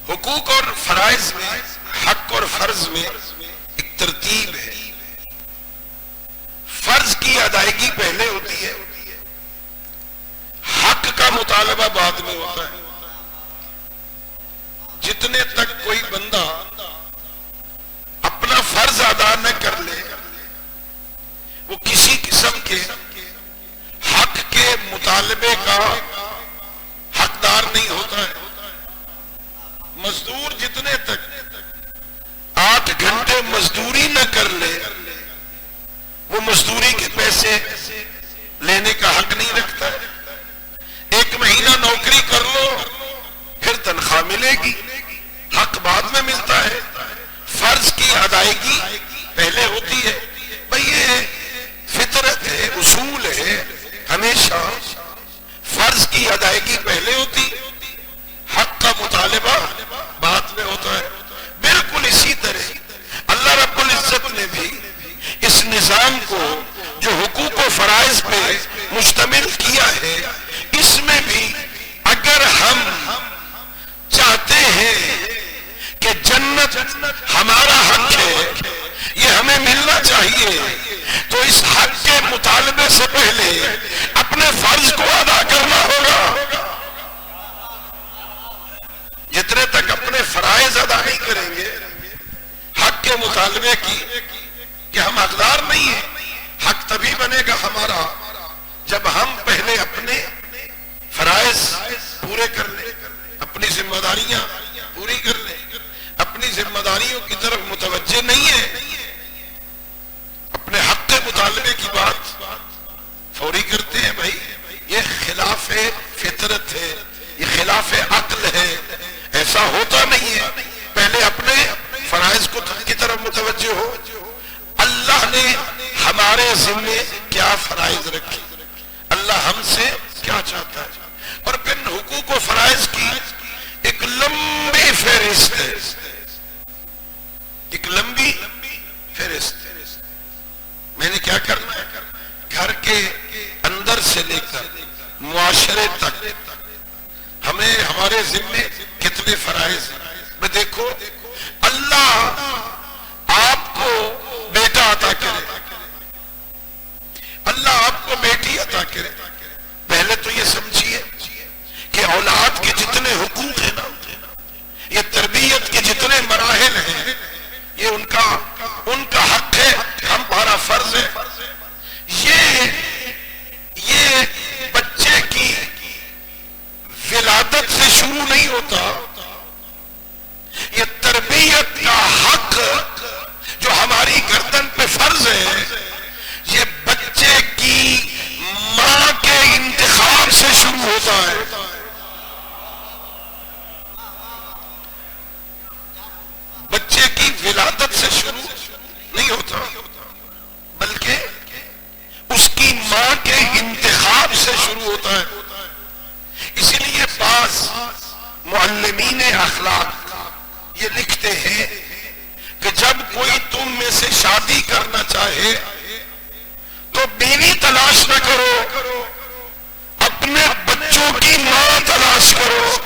حقوق اور فرائض میں، حق اور فرض میں ایک ترتیب ہے. فرض کی ادائیگی پہلے ہوتی ہے، حق کا مطالبہ بعد میں ہوتا ہے. جتنے تک کوئی بندہ اپنا فرض ادا نہ کر لے، وہ کسی قسم کے حق کے مطالبے کا حقدار نہیں ہوتا ہے. مزدور جتنے تک 8 گھنٹے مزدوری نہ کر لے، وہ مزدوری کے پیسے لینے کا حق نہیں رکھتا ہے. 1 مہینہ نوکری کر لو پھر تنخواہ ملے گی، حق بعد میں ملتا ہے. فرض کی ادائیگی پہلے ہوتی ہے. بھئی یہ فطرت ہے، اصول ہے، ہمیشہ فرض کی ادائیگی پہلے ہوتی، حق کا مطالبہ بعد میں ہوتا ہے. بالکل اسی طرح اللہ رب العزت نے بھی اس نظام کو جو حقوق و فرائض پہ مشتمل کیا ہے، اس میں بھی اگر ہم چاہتے ہیں کہ جنت ہمارا حق ہے، یہ ہمیں ملنا چاہیے، تو اس حق کے مطالبے سے پہلے اپنے فرض کو ادا کرنا ہوگا. جتنے تک اپنے فرائض ادا نہیں کریں گے حق کے مطالبے کی کہ ہم حقدار نہیں ہیں، حق تبھی بنے گا ہمارا جب ہم پہلے اپنے فرائض پورے کر لیں، اپنی ذمہ داریاں پوری کر لیں. اپنی ذمہ داریوں کی طرف متوجہ نہیں ہے، اپنے حق کے مطالبے کی بات فوری کرتے ہیں. بھائی یہ خلاف فطرت ہے، یہ خلاف عقل ہے، ایسا ہوتا نہیں ہے. پہلے اپنے فرائض کی طرف متوجہ ہو. اللہ نے ہمارے ذمے کیا فرائض رکھے، اللہ ہم سے کیا چاہتا ہے، اور پھر حقوق و فرائض کی ایک لمبی فہرست ہے، ایک لمبی فہرست. میں نے کیا کرنا ہے، گھر کے اندر سے لے کر معاشرے تک ہمیں ہمارے ذمے کتنے فرائض ہیں. میں دیکھو اللہ آپ کو بیٹا عطا کرے، اللہ آپ کو بیٹی عطا کرے. پہلے تو یہ سمجھیے کہ اولاد کے جتنے حقوق ہیں نا، یہ تربیت کے جتنے مراحل ہیں، یہ ان کا حق ہے، ہمارا فرض ہے. یہ بچے کی ولادت سے شروع نہیں ہوتا. یہ تربیت کا حق جو ہماری گردن پہ فرض ہے، یہ بچے کی ماں کے انتخاب سے شروع ہوتا ہے. بچے کی ولادت سے شروع نہیں ہوتا، بلکہ اس کی ماں کے انتخاب سے شروع ہوتا ہے. اسی لیے بعض معلمین اخلاق یہ لکھتے ہیں کہ جب کوئی تم میں سے شادی کرنا چاہے تو بیوی تلاش نہ کرو، اپنے بچوں کی ماں تلاش کرو.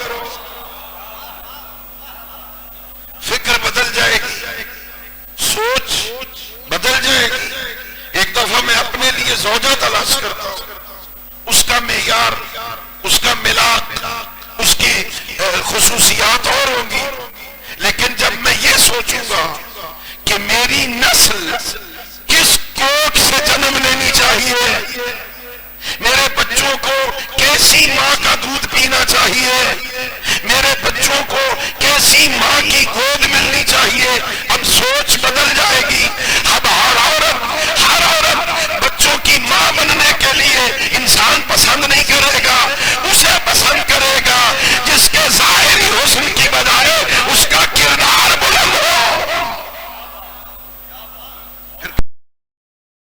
فکر بدل جائے گی، سوچ بدل جائے گی. ایک دفعہ میں اپنے لیے زوجہ تلاش کرتا ہوں، اس کا معیار، اس کا ملاک، اس کی خصوصیات اور ہوں گی. لیکن جب میں یہ سوچوں گا کہ میری نسل کس کوکھ سے جنم لینی چاہیے،